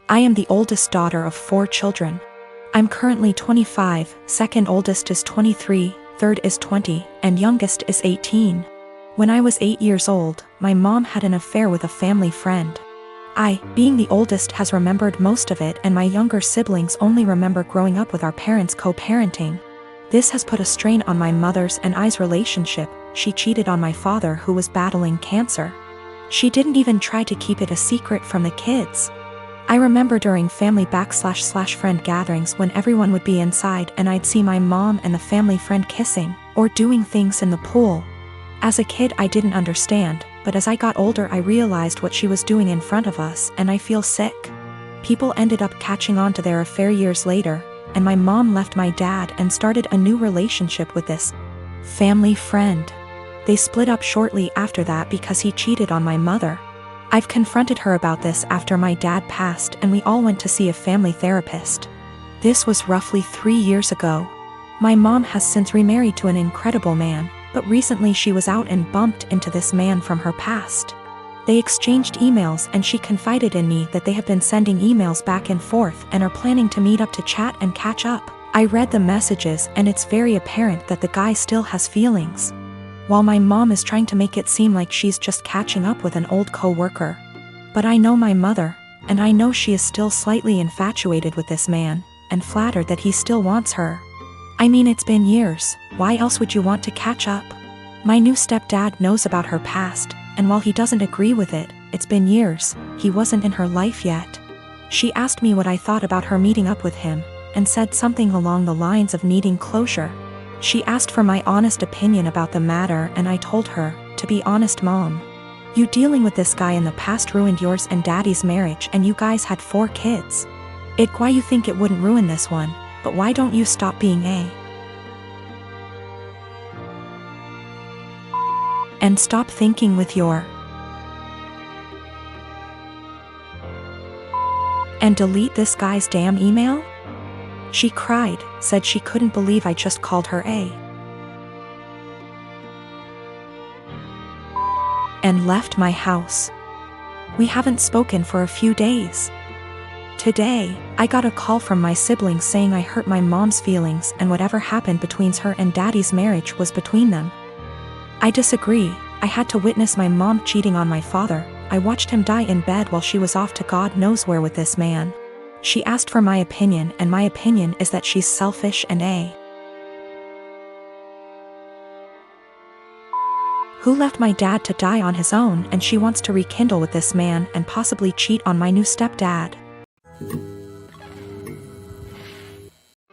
I am the oldest daughter of 4 children. I'm currently 25, second oldest is 23, third is 20, and youngest is 18. When I was 8 years old, my mom had an affair with a family friend. I, being the oldest, has remembered most of it, and my younger siblings only remember growing up with our parents co-parenting. This has put a strain on my mother's and I's relationship. She cheated on my father, who was battling cancer. She didn't even try to keep it a secret from the kids. I remember during family /friend gatherings when everyone would be inside and I'd see my mom and the family friend kissing, or doing things in the pool. As a kid I didn't understand, but as I got older I realized what she was doing in front of us, and I feel sick. People ended up catching on to their affair years later, and my mom left my dad and started a new relationship with this family friend. They split up shortly after that because he cheated on my mother. I've confronted her about this after my dad passed, and we all went to see a family therapist. This was roughly 3 years ago. My mom has since remarried to an incredible man, but recently she was out and bumped into this man from her past. They exchanged emails and she confided in me that they have been sending emails back and forth and are planning to meet up to chat and catch up. I read the messages and it's very apparent that the guy still has feelings. While my mom is trying to make it seem like she's just catching up with an old co-worker. But I know my mother, and I know she is still slightly infatuated with this man, and flattered that he still wants her. I mean, it's been years, why else would you want to catch up? My new stepdad knows about her past, and while he doesn't agree with it, it's been years, he wasn't in her life yet. She asked me what I thought about her meeting up with him, and said something along the lines of needing closure. She asked for my honest opinion about the matter, and I told her, to be honest Mom, you dealing with this guy in the past ruined yours and Daddy's marriage, and you guys had 4 kids. Why you think it wouldn't ruin this one, but why don't you stop being and stop thinking with your and delete this guy's damn email? She cried, said she couldn't believe I just called her and left my house. We haven't spoken for a few days. Today, I got a call from my siblings saying I hurt my mom's feelings and whatever happened between her and Daddy's marriage was between them. I disagree. I had to witness my mom cheating on my father. I watched him die in bed while she was off to God knows where with this man. She asked for my opinion, and my opinion is that she's selfish and who left my dad to die on his own, and she wants to rekindle with this man and possibly cheat on my new stepdad.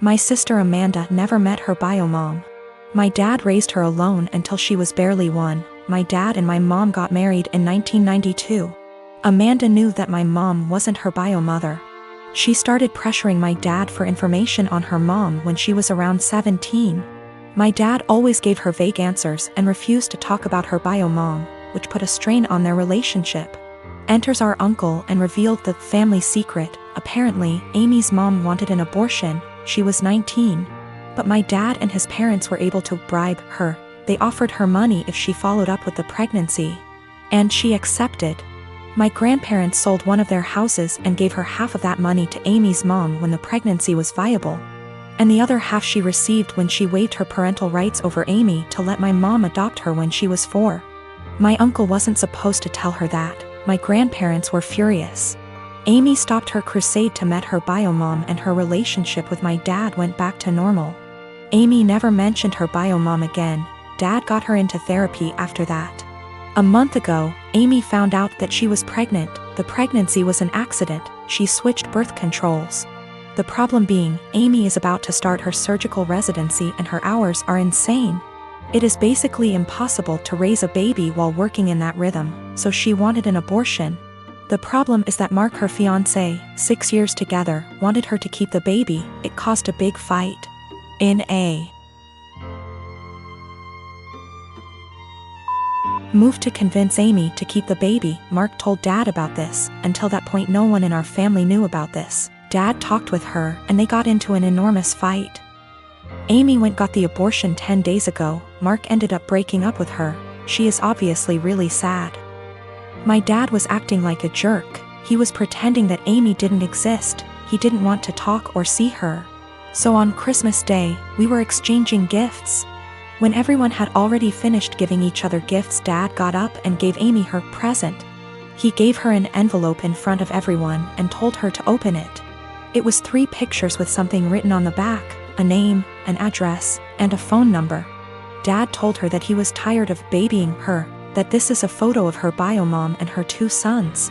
My sister Amanda never met her bio mom. My dad raised her alone until she was barely 1. My dad and my mom got married in 1992. Amanda knew that my mom wasn't her bio mother. She started pressuring my dad for information on her mom when she was around 17. My dad always gave her vague answers and refused to talk about her bio mom, which put a strain on their relationship. Enters our uncle and revealed the family secret. Apparently, Amy's mom wanted an abortion. She was 19. But my dad and his parents were able to bribe her. They offered her money if she followed up with the pregnancy. And she accepted. My grandparents sold one of their houses and gave her half of that money to Amy's mom when the pregnancy was viable. And the other half she received when she waived her parental rights over Amy to let my mom adopt her when she was 4. My uncle wasn't supposed to tell her that. My grandparents were furious. Amy stopped her crusade to meet her bio mom, and her relationship with my dad went back to normal. Amy never mentioned her bio mom again. Dad got her into therapy after that. A month ago, Amy found out that she was pregnant. The pregnancy was an accident. She switched birth controls. The problem being, Amy is about to start her surgical residency and her hours are insane. It is basically impossible to raise a baby while working in that rhythm, so she wanted an abortion. The problem is that Mark, her fiancé, 6 years together, wanted her to keep the baby. It caused a big fight. In a move to convince Amy to keep the baby, Mark told Dad about this. Until that point no one in our family knew about this. Dad talked with her and they got into an enormous fight. Amy got the abortion 10 days ago. Mark ended up breaking up with her. She is obviously really sad. My dad was acting like a jerk. He was pretending that Amy didn't exist. He didn't want to talk or see her. So on Christmas Day, we were exchanging gifts. When everyone had already finished giving each other gifts, Dad got up and gave Amy her present. He gave her an envelope in front of everyone and told her to open it. It was 3 pictures with something written on the back, a name, an address, and a phone number. Dad told her that he was tired of babying her, that this is a photo of her bio mom and her 2 sons.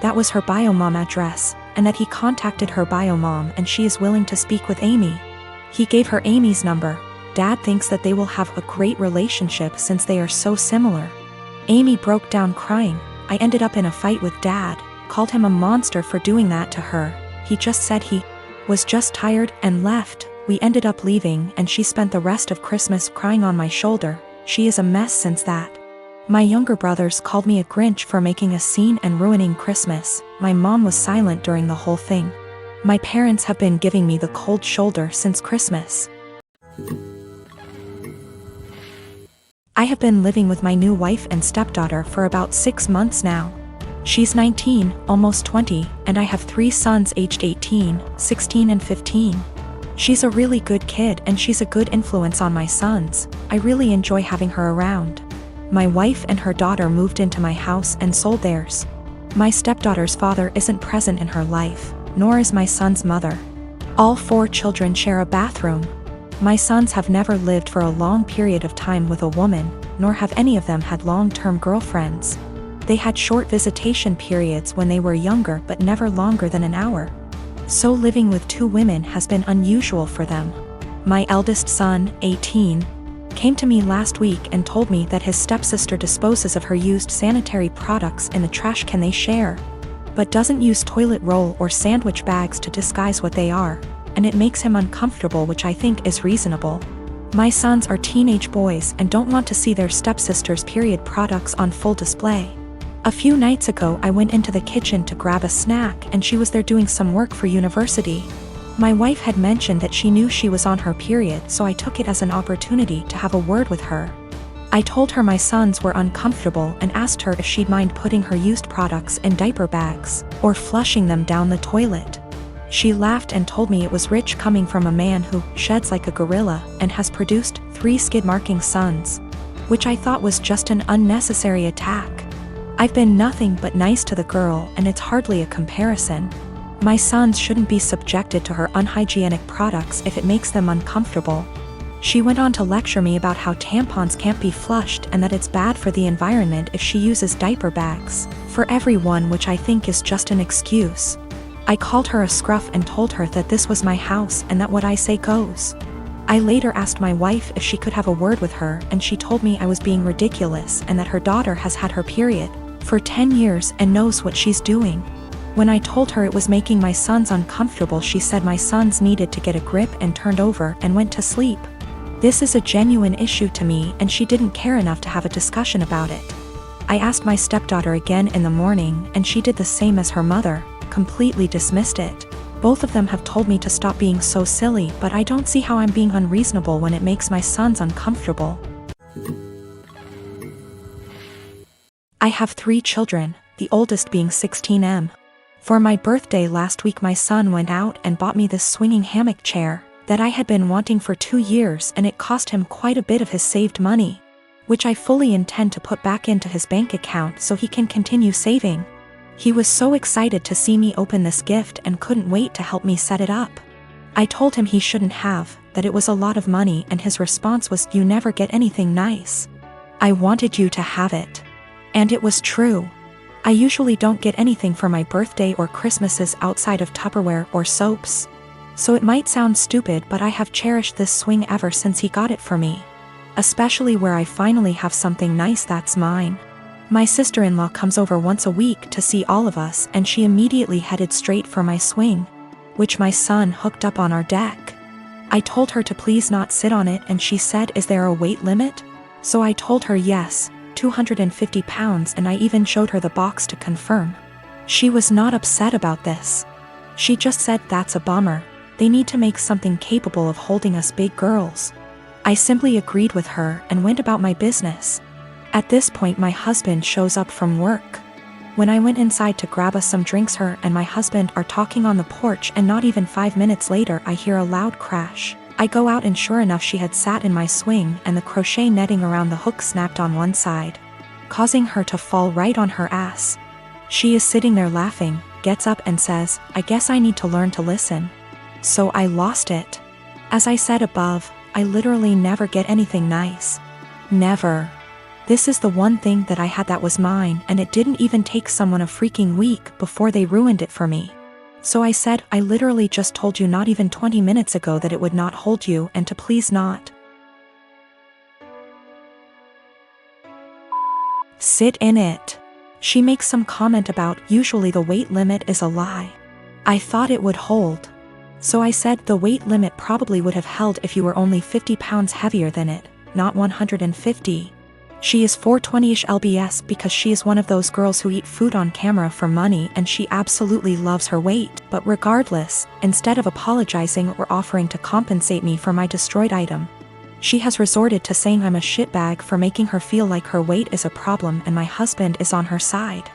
That was her bio mom address, and that he contacted her bio mom and she is willing to speak with Amy. He gave her Amy's number. Dad thinks that they will have a great relationship since they are so similar. Amy broke down crying. I ended up in a fight with Dad, called him a monster for doing that to her. He just said he was just tired and left. We ended up leaving and she spent the rest of Christmas crying on my shoulder. She is a mess since that. My younger brothers called me a Grinch for making a scene and ruining Christmas. My mom was silent during the whole thing. My parents have been giving me the cold shoulder since Christmas. I have been living with my new wife and stepdaughter for about 6 months now. She's 19, almost 20, and I have 3 sons aged 18, 16 and 15. She's a really good kid and she's a good influence on my sons. I really enjoy having her around. My wife and her daughter moved into my house and sold theirs. My stepdaughter's father isn't present in her life, nor is my son's mother. All 4 children share a bathroom. My sons have never lived for a long period of time with a woman, nor have any of them had long-term girlfriends. They had short visitation periods when they were younger but never longer than an hour. So living with 2 women has been unusual for them. My eldest son, 18, came to me last week and told me that his stepsister disposes of her used sanitary products in the trash can they share, but doesn't use toilet roll or sandwich bags to disguise what they are, and it makes him uncomfortable, which I think is reasonable. My sons are teenage boys and don't want to see their stepsister's period products on full display. A few nights ago I went into the kitchen to grab a snack and she was there doing some work for university. My wife had mentioned that she knew she was on her period, so I took it as an opportunity to have a word with her. I told her my sons were uncomfortable and asked her if she'd mind putting her used products in diaper bags or flushing them down the toilet. She laughed and told me it was rich coming from a man who sheds like a gorilla and has produced 3 skid-marking sons, which I thought was just an unnecessary attack. I've been nothing but nice to the girl and it's hardly a comparison. My sons shouldn't be subjected to her unhygienic products if it makes them uncomfortable. She went on to lecture me about how tampons can't be flushed and that it's bad for the environment if she uses diaper bags for everyone, which I think is just an excuse. I called her a scruff and told her that this was my house and that what I say goes. I later asked my wife if she could have a word with her and she told me I was being ridiculous and that her daughter has had her period for 10 years and knows what she's doing. When I told her it was making my sons uncomfortable, she said my sons needed to get a grip and turned over and went to sleep. This is a genuine issue to me and she didn't care enough to have a discussion about it. I asked my stepdaughter again in the morning and she did the same as her mother, completely dismissed it. Both of them have told me to stop being so silly, but I don't see how I'm being unreasonable when it makes my sons uncomfortable. I have 3 children, the oldest being 16M. For my birthday last week my son went out and bought me this swinging hammock chair that I had been wanting for 2 years, and it cost him quite a bit of his saved money, which I fully intend to put back into his bank account so he can continue saving. He was so excited to see me open this gift and couldn't wait to help me set it up. I told him he shouldn't have, that it was a lot of money, and his response was, "You never get anything nice. I wanted you to have it." And it was true. I usually don't get anything for my birthday or Christmases outside of Tupperware or soaps. So it might sound stupid, but I have cherished this swing ever since he got it for me. Especially where I finally have something nice that's mine. My sister-in-law comes over once a week to see all of us and she immediately headed straight for my swing, which my son hooked up on our deck. I told her to please not sit on it and she said, "Is there a weight limit?" So I told her yes, 250 pounds, and I even showed her the box to confirm. She was not upset about this. She just said, "That's a bummer. They need to make something capable of holding us big girls." I simply agreed with her and went about my business. At this point my husband shows up from work. When I went inside to grab us some drinks, her and my husband are talking on the porch, and not even 5 minutes later I hear a loud crash. I go out and sure enough she had sat in my swing and the crochet netting around the hook snapped on one side, causing her to fall right on her ass. She is sitting there laughing, gets up and says, "I guess I need to learn to listen." So I lost it. As I said above, I literally never get anything nice. Never. This is the one thing that I had that was mine, and it didn't even take someone a freaking week before they ruined it for me. So I said, "I literally just told you not even 20 minutes ago that it would not hold you and to please not sit in it." She makes some comment about usually the weight limit is a lie. I thought it would hold. So I said the weight limit probably would have held if you were only 50 pounds heavier than it, not 150. She is 420-ish lbs because she is one of those girls who eat food on camera for money, and she absolutely loves her weight. But regardless, instead of apologizing or offering to compensate me for my destroyed item, she has resorted to saying I'm a shitbag for making her feel like her weight is a problem and my husband is on her side.